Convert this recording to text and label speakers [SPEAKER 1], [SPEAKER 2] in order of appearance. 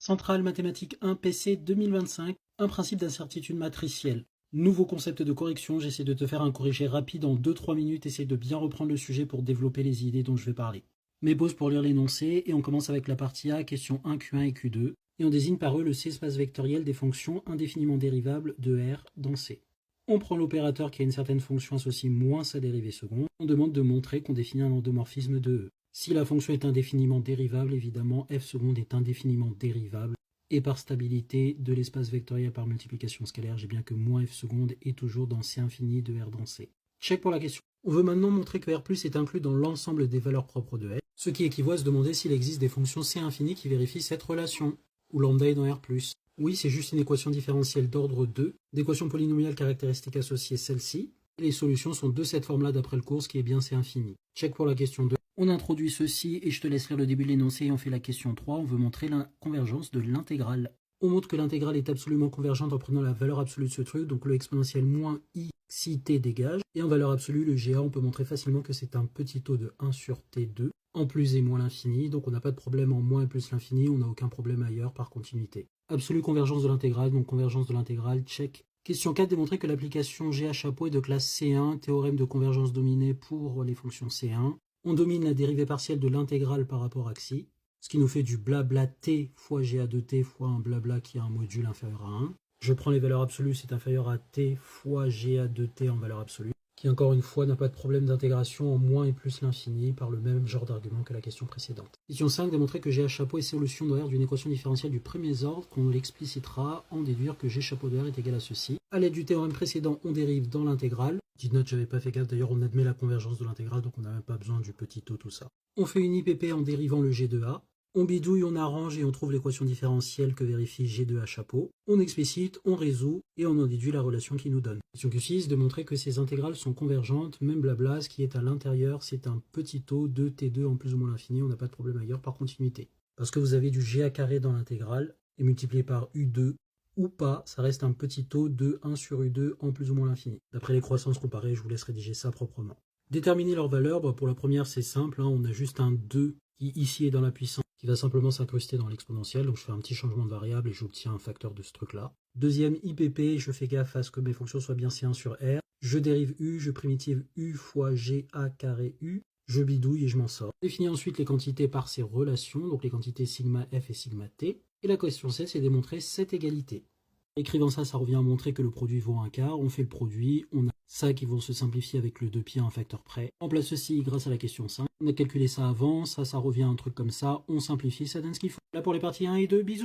[SPEAKER 1] Centrale mathématique 1 PC 2025, un principe d'incertitude matricielle. Nouveau concept de correction, j'essaie de te faire un corrigé rapide en 2-3 minutes, essaie de bien reprendre le sujet pour développer les idées dont je vais parler. Mes pauses pour lire l'énoncé, et on commence avec la partie A, questions 1, Q1 et Q2, et on désigne par eux le C-espace vectoriel des fonctions indéfiniment dérivables de R dans C. On prend l'opérateur qui a une certaine fonction associée moins sa dérivée seconde, on demande de montrer qu'on définit un endomorphisme de E. Si la fonction est indéfiniment dérivable, évidemment, f seconde est indéfiniment dérivable. Et par stabilité de l'espace vectoriel par multiplication scalaire, j'ai bien que moins f seconde est toujours dans C infini de R dans C. Check pour la question. On veut maintenant montrer que R+ est inclus dans l'ensemble des valeurs propres de R, ce qui équivaut à se demander s'il existe des fonctions C infini qui vérifient cette relation, où lambda est dans R+. Oui, c'est juste une équation différentielle d'ordre 2, d'équation polynomiale caractéristique associée celle-ci, et les solutions sont de cette forme-là d'après le cours, ce qui est bien C infini. Check pour la question 2. On introduit ceci et je te laisse lire le début de l'énoncé et on fait la question 3. On veut montrer la convergence de l'intégrale. On montre que l'intégrale est absolument convergente en prenant la valeur absolue de ce truc, donc le exponentiel moins i si t dégage. Et en valeur absolue, le GA, on peut montrer facilement que c'est un petit taux de 1 sur t2, en plus et moins l'infini, donc on n'a pas de problème en moins et plus l'infini, on n'a aucun problème ailleurs par continuité. Absolue convergence de l'intégrale, donc convergence de l'intégrale, check. Question 4, démontrer que l'application GA chapeau est de classe C1, théorème de convergence dominée pour les fonctions C1. On domine la dérivée partielle de l'intégrale par rapport à xi, ce qui nous fait du blabla t fois GA de t fois un blabla qui a un module inférieur à 1. Je prends les valeurs absolues, c'est inférieur à t fois GA de t en valeur absolue, qui encore une fois n'a pas de problème d'intégration en moins et plus l'infini par le même genre d'argument que la question précédente. Question 5, démontrer que GA chapeau est solution de R d'une équation différentielle du premier ordre, qu'on l'explicitera en déduire que G chapeau de R est égal à ceci. À l'aide du théorème précédent, on dérive dans l'intégrale. Petite note, j'avais pas fait gaffe, d'ailleurs on admet la convergence de l'intégrale, donc on n'a même pas besoin du petit taux, tout ça. On fait une IPP en dérivant le G de A. On bidouille, on arrange et on trouve l'équation différentielle que vérifie G de A chapeau. On explicite, on résout et on en déduit la relation qu'il nous donne. Question Q6, démontrer que ces intégrales sont convergentes, même blabla, ce qui est à l'intérieur, c'est un petit taux de T2 en plus ou moins l'infini, on n'a pas de problème ailleurs par continuité. Parce que vous avez du GA carré dans l'intégrale, et multiplié par U2, ou pas, ça reste un petit taux de 1 sur U2 en plus ou moins l'infini. D'après les croissances comparées, je vous laisse rédiger ça proprement. Déterminer leur valeur, pour la première c'est simple, on a juste un 2 qui ici est dans la puissance, qui va simplement s'incruster dans l'exponentielle, donc je fais un petit changement de variable et j'obtiens un facteur de ce truc-là. Deuxième IPP, je fais gaffe à ce que mes fonctions soient bien C1 sur R, je dérive U, je primitive U fois GA carré U, je bidouille et je m'en sors. Je définis ensuite les quantités par ces relations, donc les quantités sigma F et sigma T, et la question 7 c'est démontrer cette égalité. Écrivant ça, ça revient à montrer que le produit vaut un quart, on fait le produit, on a ça qui vont se simplifier avec le 2 pi à un facteur près. On remplace ceci grâce à la question 5. On a calculé ça avant, ça revient à un truc comme ça, on simplifie, ça donne ce qu'il faut. Là pour les parties 1 et 2, bisous.